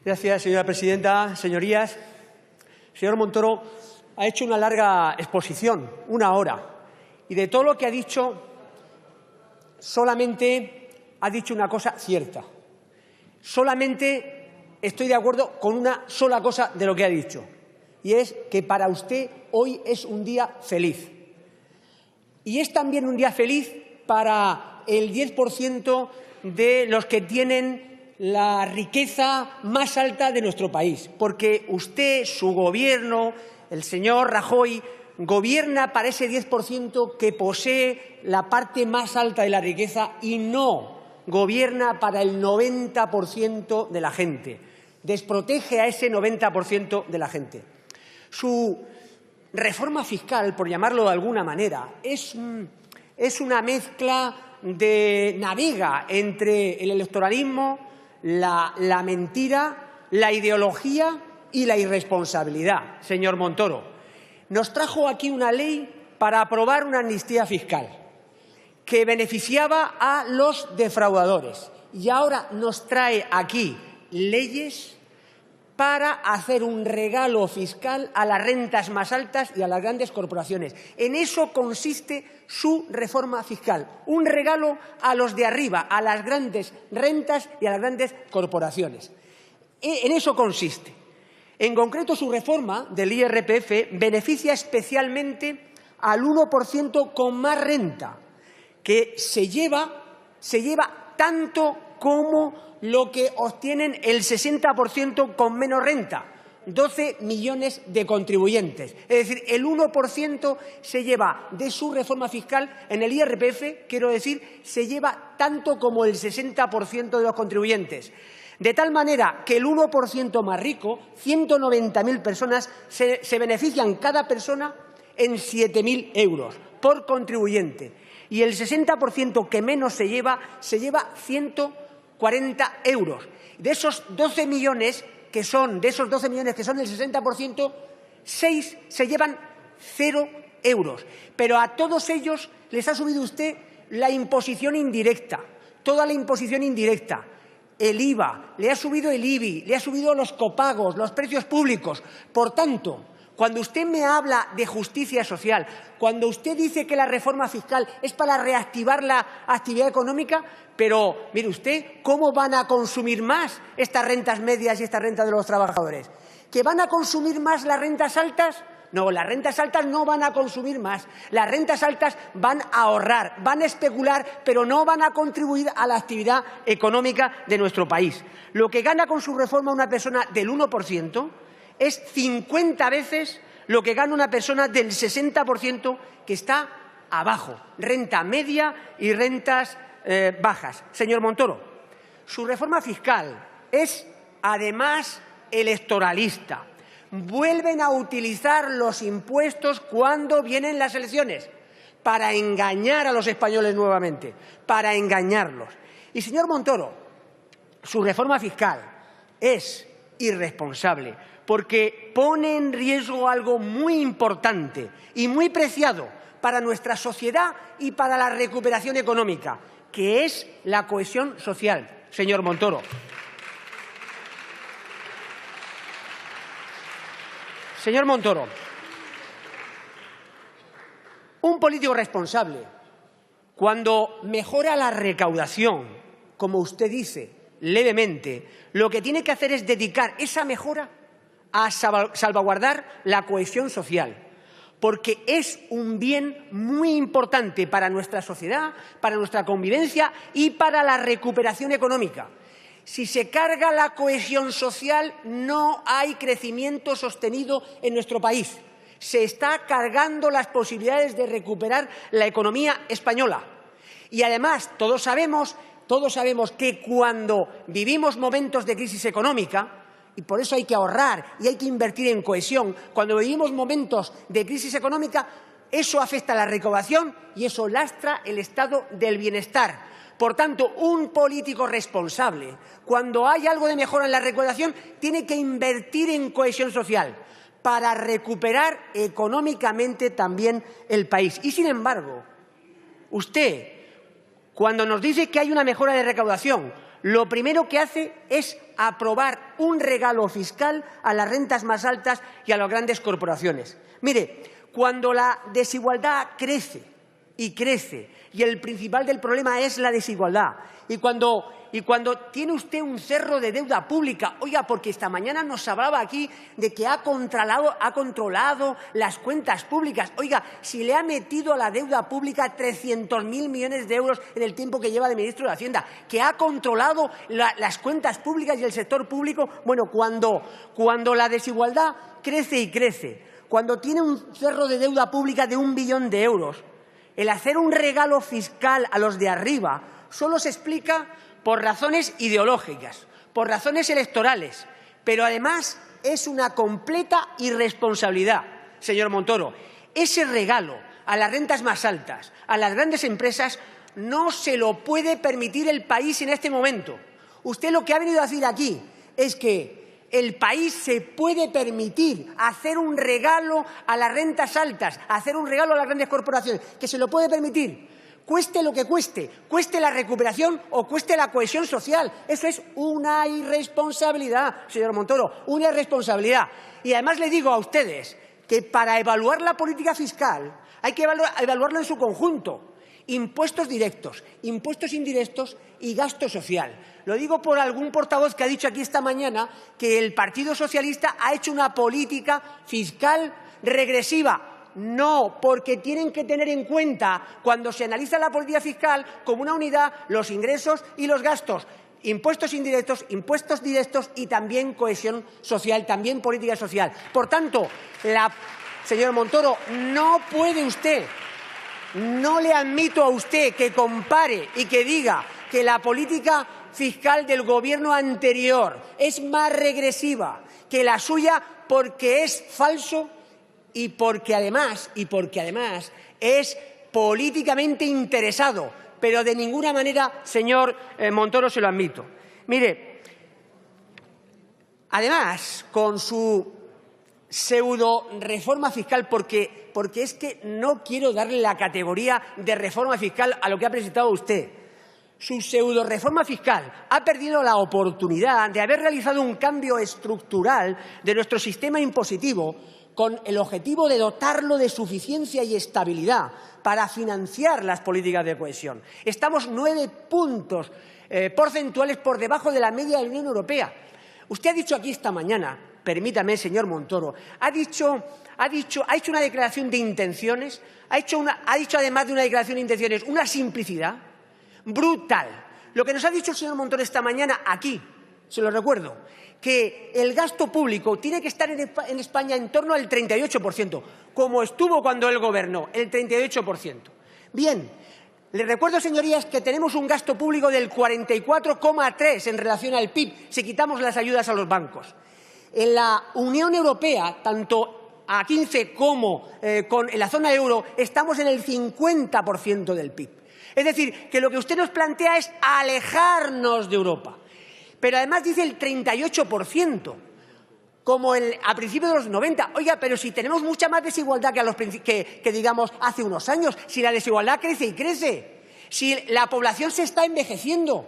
Gracias, señora presidenta. Señorías, el señor Montoro ha hecho una larga exposición, 1 hora, y de todo lo que ha dicho, solamente ha dicho una cosa cierta. Solamente estoy de acuerdo con una sola cosa de lo que ha dicho, y es que para usted hoy es un día feliz. Y es también un día feliz para el 10% de los que tienen la riqueza más alta de nuestro país, porque usted, su gobierno, el señor Rajoy, gobierna para ese 10% que posee la parte más alta de la riqueza y no gobierna para el 90% de la gente. Desprotege a ese 90% de la gente. Su reforma fiscal, por llamarlo de alguna manera, es una mezcla de navega entre el electoralismo, la mentira, la ideología y la irresponsabilidad, señor Montoro. Nos trajo aquí una ley para aprobar una amnistía fiscal que beneficiaba a los defraudadores y ahora nos trae aquí leyes para hacer un regalo fiscal a las rentas más altas y a las grandes corporaciones. En eso consiste su reforma fiscal, un regalo a los de arriba, a las grandes rentas y a las grandes corporaciones. En eso consiste. En concreto, su reforma del IRPF beneficia especialmente al 1% con más renta, que se lleva tanto como lo que obtienen el 60% con menos renta, 12 millones de contribuyentes. Es decir, el 1% se lleva de su reforma fiscal en el IRPF, quiero decir, se lleva tanto como el 60% de los contribuyentes. De tal manera que el 1% más rico, 190.000 personas, se benefician cada persona en 7.000 euros por contribuyente. Y el 60% que menos se lleva 140 euros. De esos 12 millones que son, el 60%, 6 se llevan 0 euros. Pero a todos ellos les ha subido usted la imposición indirecta, toda la imposición indirecta. El IVA, le ha subido el IBI, le ha subido los copagos, los precios públicos. Por tanto, cuando usted me habla de justicia social, cuando usted dice que la reforma fiscal es para reactivar la actividad económica, pero mire usted, ¿cómo van a consumir más estas rentas medias y estas rentas de los trabajadores? ¿Que van a consumir más las rentas altas? No, las rentas altas no van a consumir más. Las rentas altas van a ahorrar, van a especular, pero no van a contribuir a la actividad económica de nuestro país. Lo que gana con su reforma una persona del 1% es 50 veces lo que gana una persona del 60% que está abajo, renta media y rentas bajas. Señor Montoro, su reforma fiscal es además electoralista. Vuelven a utilizar los impuestos cuando vienen las elecciones para engañar a los españoles nuevamente, para engañarlos. Y, señor Montoro, su reforma fiscal es irresponsable porque pone en riesgo algo muy importante y muy preciado para nuestra sociedad y para la recuperación económica, que es la cohesión social, señor Montoro. Señor Montoro, un político responsable, cuando mejora la recaudación, como usted dice, levemente, lo que tiene que hacer es dedicar esa mejora a salvaguardar la cohesión social, porque es un bien muy importante para nuestra sociedad, para nuestra convivencia y para la recuperación económica. Si se carga la cohesión social, no hay crecimiento sostenido en nuestro país. Se está cargando las posibilidades de recuperar la economía española. Y además, todos sabemos que cuando vivimos momentos de crisis económica, y por eso hay que ahorrar y hay que invertir en cohesión, cuando vivimos momentos de crisis económica, eso afecta a la recaudación y eso lastra el estado del bienestar. Por tanto, un político responsable, cuando hay algo de mejora en la recaudación, tiene que invertir en cohesión social para recuperar económicamente también el país. Y, sin embargo, usted, cuando nos dice que hay una mejora de recaudación, lo primero que hace es aprobar un regalo fiscal a las rentas más altas y a las grandes corporaciones. Mire, cuando la desigualdad crece y crece, y el principal del problema es la desigualdad, y cuando tiene usted un cerro de deuda pública, oiga, porque esta mañana nos hablaba aquí de que ha controlado las cuentas públicas. Oiga, si le ha metido a la deuda pública 300.000 millones de euros en el tiempo que lleva de ministro de Hacienda, que ha controlado las cuentas públicas y el sector público, bueno, cuando la desigualdad crece y crece, cuando tiene un cerro de deuda pública de 1 billón de euros, el hacer un regalo fiscal a los de arriba solo se explica por razones ideológicas, por razones electorales, pero además es una completa irresponsabilidad, señor Montoro. Ese regalo a las rentas más altas, a las grandes empresas, no se lo puede permitir el país en este momento. Usted lo que ha venido a decir aquí es que el país se puede permitir hacer un regalo a las rentas altas, hacer un regalo a las grandes corporaciones, que se lo puede permitir. Cueste lo que cueste la recuperación o cueste la cohesión social. Eso es una irresponsabilidad, señor Montoro, una irresponsabilidad. Y además le digo a ustedes que para evaluar la política fiscal hay que evaluarlo en su conjunto. Impuestos directos, impuestos indirectos y gasto social. Lo digo por algún portavoz que ha dicho aquí esta mañana que el Partido Socialista ha hecho una política fiscal regresiva. No, porque tienen que tener en cuenta, cuando se analiza la política fiscal, como una unidad, los ingresos y los gastos. Impuestos indirectos, impuestos directos y también cohesión social, también política social. Por tanto, señor Montoro, no puede usted, no le admito a usted que compare y que diga que la política fiscal del Gobierno anterior es más regresiva que la suya, porque es falso y porque además es políticamente interesado. Pero de ninguna manera, señor Montoro, se lo admito. Mire, además, con su pseudo reforma fiscal, porque es que no quiero darle la categoría de reforma fiscal a lo que ha presentado usted. Su pseudo reforma fiscal ha perdido la oportunidad de haber realizado un cambio estructural de nuestro sistema impositivo con el objetivo de dotarlo de suficiencia y estabilidad para financiar las políticas de cohesión. Estamos 9 puntos porcentuales por debajo de la media de la Unión Europea. Usted ha dicho aquí esta mañana, permítame, señor Montoro, ha hecho una declaración de intenciones, ha dicho además de una declaración de intenciones una simplicidad brutal. Lo que nos ha dicho el señor Montoro esta mañana aquí, se lo recuerdo, que el gasto público tiene que estar en España en torno al 38%, como estuvo cuando él gobernó, el 38%. Bien, les recuerdo, señorías, que tenemos un gasto público del 44,3% en relación al PIB, si quitamos las ayudas a los bancos. En la Unión Europea, tanto a 15 como en la zona euro, estamos en el 50% del PIB. Es decir, que lo que usted nos plantea es alejarnos de Europa. Pero además dice el 38%, como a principios de los 90. Oiga, pero si tenemos mucha más desigualdad que digamos, hace unos años, si la desigualdad crece y crece, si la población se está envejeciendo.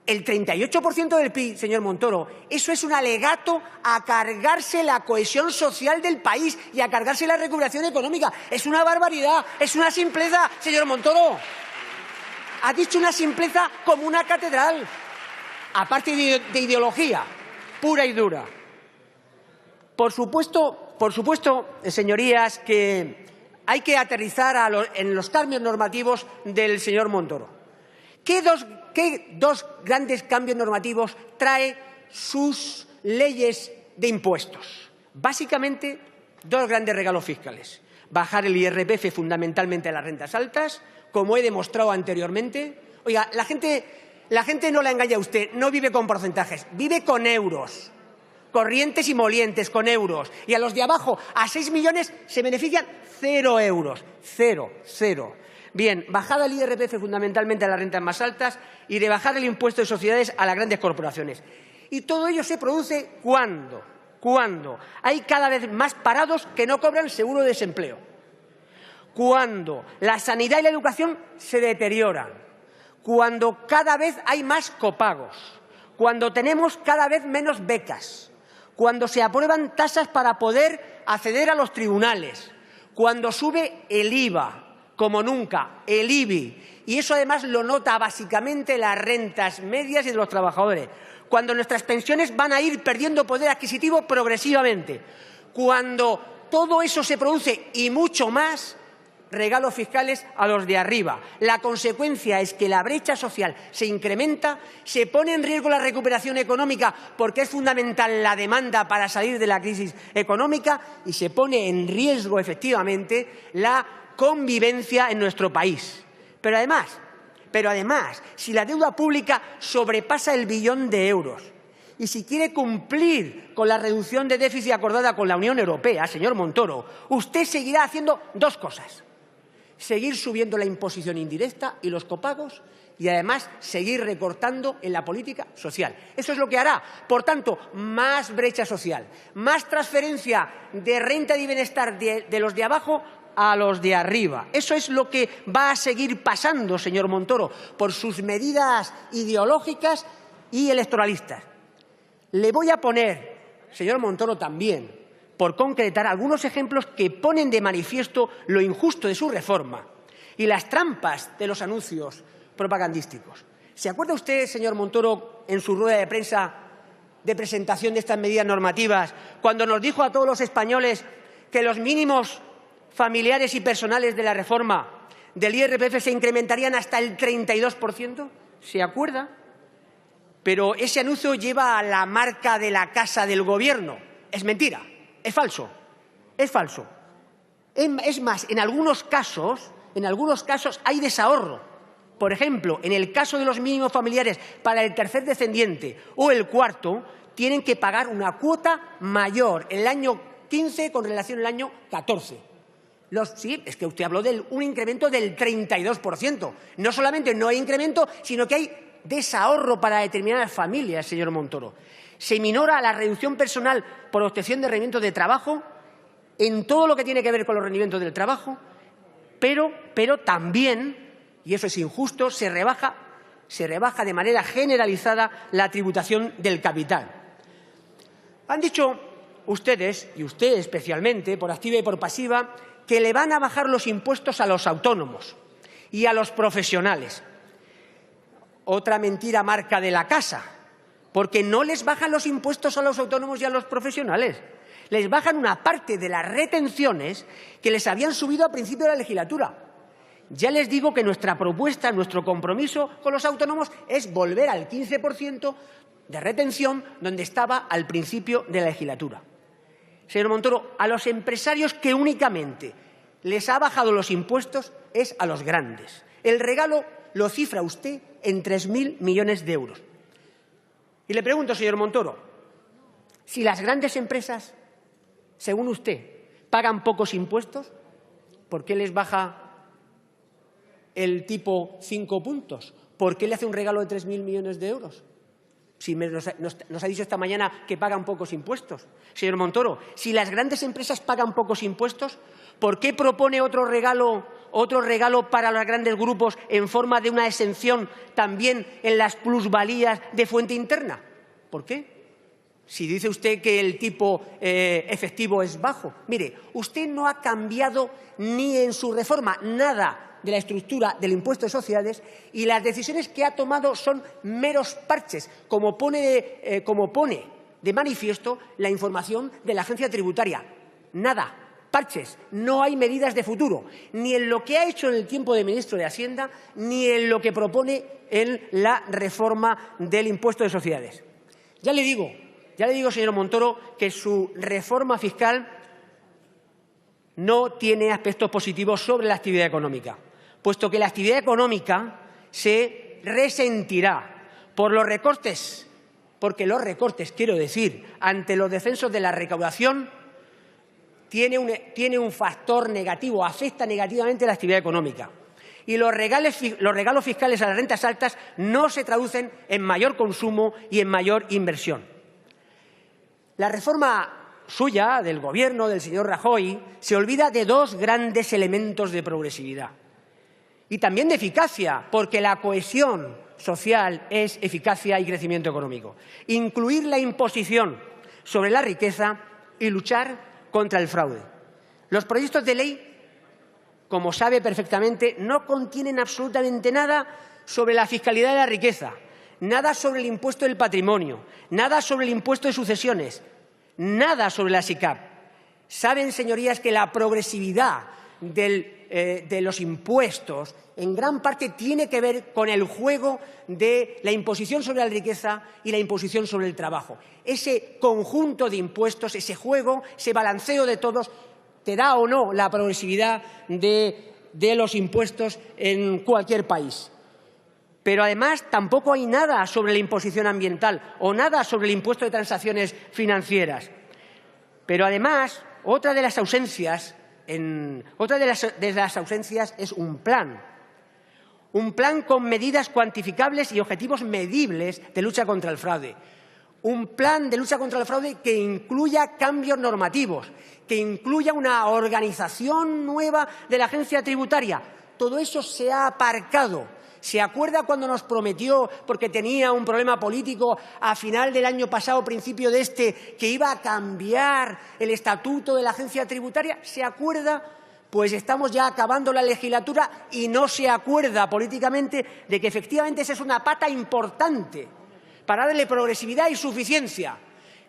El 38% del PIB, señor Montoro, eso es un alegato a cargarse la cohesión social del país y a cargarse la recuperación económica. Es una barbaridad, es una simpleza, señor Montoro. Ha dicho una simpleza como una catedral, aparte de ideología pura y dura. Por supuesto, señorías, que hay que aterrizar en los cambios normativos del señor Montoro. ¿Qué dos grandes cambios normativos trae sus leyes de impuestos? Básicamente, 2 grandes regalos fiscales. Bajar el IRPF fundamentalmente a las rentas altas, como he demostrado anteriormente. Oiga, la gente no la engaña a usted, no vive con porcentajes, vive con euros, corrientes y molientes, con euros. Y a los de abajo, a 6 millones, se benefician 0 euros, 0. Bien, bajada el IRPF fundamentalmente a las rentas más altas y de bajar el impuesto de sociedades a las grandes corporaciones. Y todo ello se produce ¿cuándo? Hay cada vez más parados que no cobran seguro de desempleo. Cuando la sanidad y la educación se deterioran. cuando cada vez hay más copagos, cuando tenemos cada vez menos becas, cuando se aprueban tasas para poder acceder a los tribunales, cuando sube el IVA, como nunca, el IBI, y eso además lo nota básicamente las rentas medias y de los trabajadores, cuando nuestras pensiones van a ir perdiendo poder adquisitivo progresivamente, cuando todo eso se produce y mucho más, regalos fiscales a los de arriba. La consecuencia es que la brecha social se incrementa, se pone en riesgo la recuperación económica porque es fundamental la demanda para salir de la crisis económica y se pone en riesgo efectivamente la convivencia en nuestro país. Pero además, si la deuda pública sobrepasa el billón de euros y si quiere cumplir con la reducción de déficit acordada con la Unión Europea, señor Montoro, usted seguirá haciendo dos cosas. Seguir subiendo la imposición indirecta y los copagos y, además, seguir recortando en la política social. Eso es lo que hará. Por tanto, más brecha social, más transferencia de renta y bienestar de los de abajo a los de arriba. Eso es lo que va a seguir pasando, señor Montoro, por sus medidas ideológicas y electoralistas. Le voy a poner, señor Montoro, también, por concretar algunos ejemplos que ponen de manifiesto lo injusto de su reforma y las trampas de los anuncios propagandísticos. ¿Se acuerda usted, señor Montoro, en su rueda de prensa de presentación de estas medidas normativas, cuando nos dijo a todos los españoles que los mínimos familiares y personales de la reforma del IRPF se incrementarían hasta el 32%? ¿Se acuerda? Pero ese anuncio lleva la marca de la Casa del Gobierno. Es mentira. Es falso, es falso. Es más, en algunos casos hay desahorro. Por ejemplo, en el caso de los mínimos familiares para el tercer descendiente o el cuarto, tienen que pagar una cuota mayor en el año 15 con relación al año 14. Sí, es que usted habló de un incremento del 32%. No solamente no hay incremento, sino que hay desahorro para determinadas familias, señor Montoro. Se minora la reducción personal por obtención de rendimientos de trabajo en todo lo que tiene que ver con los rendimientos del trabajo, pero también, y eso es injusto, se rebaja de manera generalizada la tributación del capital. Han dicho ustedes, y usted especialmente, por activa y por pasiva, que le van a bajar los impuestos a los autónomos y a los profesionales. Otra mentira marca de la casa, porque no les bajan los impuestos a los autónomos y a los profesionales. Les bajan una parte de las retenciones que les habían subido al principio de la legislatura. Ya les digo que nuestra propuesta, nuestro compromiso con los autónomos es volver al 15% de retención donde estaba al principio de la legislatura. Señor Montoro, a los empresarios que únicamente les ha bajado los impuestos es a los grandes. El regalo lo cifra usted en 3.000 millones de euros. Y le pregunto, señor Montoro, si las grandes empresas, según usted, pagan pocos impuestos, ¿por qué les baja el tipo 5 puntos? ¿Por qué le hace un regalo de 3.000 millones de euros? Si nos ha dicho esta mañana que pagan pocos impuestos. Señor Montoro, si las grandes empresas pagan pocos impuestos, ¿por qué propone otro regalo para los grandes grupos en forma de una exención también en las plusvalías de fuente interna? ¿Por qué? Si dice usted que el tipo efectivo es bajo. Mire, usted no ha cambiado ni en su reforma nada de la estructura del impuesto de sociedades y las decisiones que ha tomado son meros parches, como pone de manifiesto la información de la agencia tributaria. Nada. Parches, no hay medidas de futuro, ni en lo que ha hecho en el tiempo de ministro de Hacienda, ni en lo que propone en la reforma del impuesto de sociedades. Ya le digo, señor Montoro, que su reforma fiscal no tiene aspectos positivos sobre la actividad económica, puesto que la actividad económica se resentirá por los recortes, porque los recortes, quiero decir, ante los descensos de la recaudación, tiene un factor negativo, afecta negativamente a la actividad económica. Y los regalos fiscales a las rentas altas no se traducen en mayor consumo y en mayor inversión. La reforma suya, del Gobierno del señor Rajoy, se olvida de dos grandes elementos de progresividad. y también de eficacia, porque la cohesión social es eficacia y crecimiento económico. Incluir la imposición sobre la riqueza y luchar contra el fraude. Los proyectos de ley, como sabe perfectamente, no contienen absolutamente nada sobre la fiscalidad de la riqueza, nada sobre el impuesto del patrimonio, nada sobre el impuesto de sucesiones, nada sobre la SICAP. Saben, señorías, que la progresividad de los impuestos en gran parte tiene que ver con el juego de la imposición sobre la riqueza y la imposición sobre el trabajo. Ese conjunto de impuestos, ese juego, ese balanceo de todos, te da o no la progresividad de los impuestos en cualquier país. Pero además tampoco hay nada sobre la imposición ambiental o nada sobre el impuesto de transacciones financieras. Pero además, otra de las ausencias es un plan con medidas cuantificables y objetivos medibles de lucha contra el fraude. Un plan de lucha contra el fraude que incluya cambios normativos, que incluya una organización nueva de la agencia tributaria. Todo eso se ha aparcado. ¿Se acuerda cuando nos prometió, porque tenía un problema político, a final del año pasado, principio de este, que iba a cambiar el estatuto de la agencia tributaria? ¿Se acuerda? Pues estamos ya acabando la legislatura y no se acuerda políticamente de que efectivamente esa es una pata importante para darle progresividad y suficiencia.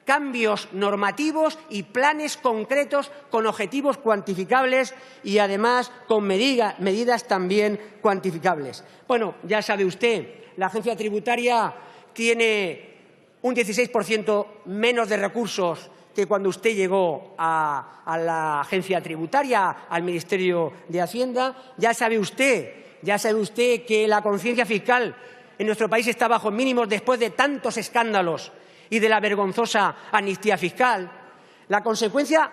Cambios normativos y planes concretos con objetivos cuantificables y, además, con medidas también cuantificables. Bueno, ya sabe usted, la agencia tributaria tiene un 16% menos de recursos que cuando usted llegó a la agencia tributaria, al Ministerio de Hacienda. Ya sabe usted que la conciencia fiscal en nuestro país está bajo mínimos después de tantos escándalos y de la vergonzosa amnistía fiscal. La consecuencia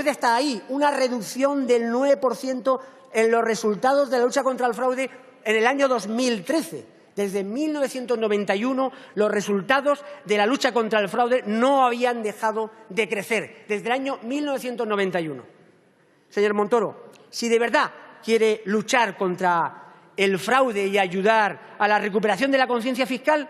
está ahí, una reducción del 9% en los resultados de la lucha contra el fraude en el año 2013. Desde 1991 los resultados de la lucha contra el fraude no habían dejado de crecer, desde el año 1991. Señor Montoro, si de verdad quiere luchar contra el fraude y ayudar a la recuperación de la conciencia fiscal,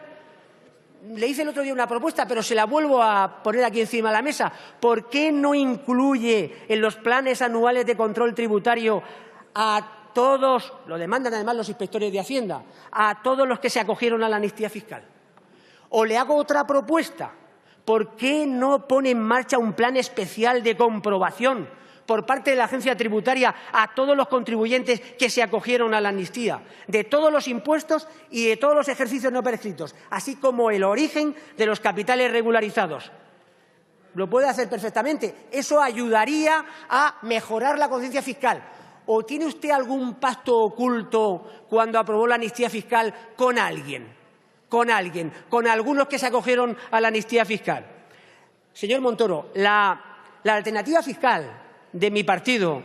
le hice el otro día una propuesta, pero se la vuelvo a poner aquí encima de la mesa. ¿Por qué no incluye en los planes anuales de control tributario a todos, lo demandan además los inspectores de Hacienda, a todos los que se acogieron a la amnistía fiscal? O le hago otra propuesta. ¿Por qué no pone en marcha un plan especial de comprobación por parte de la agencia tributaria a todos los contribuyentes que se acogieron a la amnistía, de todos los impuestos y de todos los ejercicios no prescritos, así como el origen de los capitales regularizados? Lo puede hacer perfectamente. Eso ayudaría a mejorar la conciencia fiscal. ¿O tiene usted algún pacto oculto cuando aprobó la amnistía fiscal con alguien? Con algunos que se acogieron a la amnistía fiscal. Señor Montoro, la alternativa fiscal de mi partido,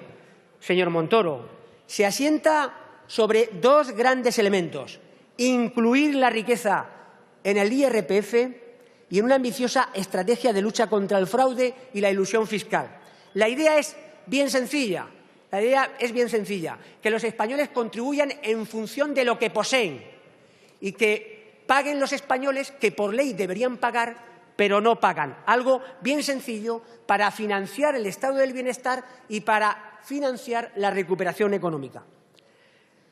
señor Montoro, se asienta sobre dos grandes elementos: incluir la riqueza en el IRPF y en una ambiciosa estrategia de lucha contra el fraude y la elusión fiscal. La idea es bien sencilla. Que los españoles contribuyan en función de lo que poseen y que paguen los españoles que por ley deberían pagar, pero no pagan. Algo bien sencillo para financiar el estado del bienestar y para financiar la recuperación económica.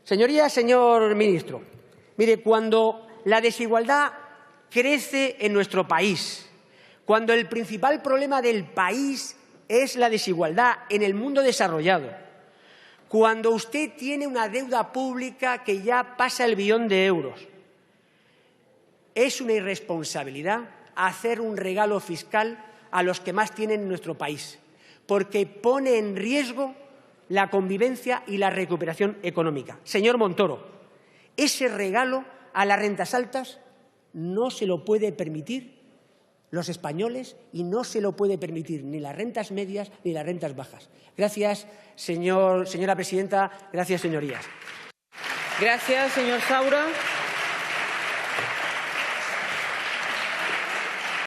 Señorías, señor ministro, mire, cuando la desigualdad crece en nuestro país, cuando el principal problema del país es la desigualdad en el mundo desarrollado, cuando usted tiene una deuda pública que ya pasa el billón de euros, es una irresponsabilidad hacer un regalo fiscal a los que más tienen en nuestro país, porque pone en riesgo la convivencia y la recuperación económica. Señor Montoro, ese regalo a las rentas altas no se lo puede permitir los españoles y no se lo puede permitir ni las rentas medias ni las rentas bajas. Gracias, señora presidenta. Gracias, señorías. Gracias, señor Saura.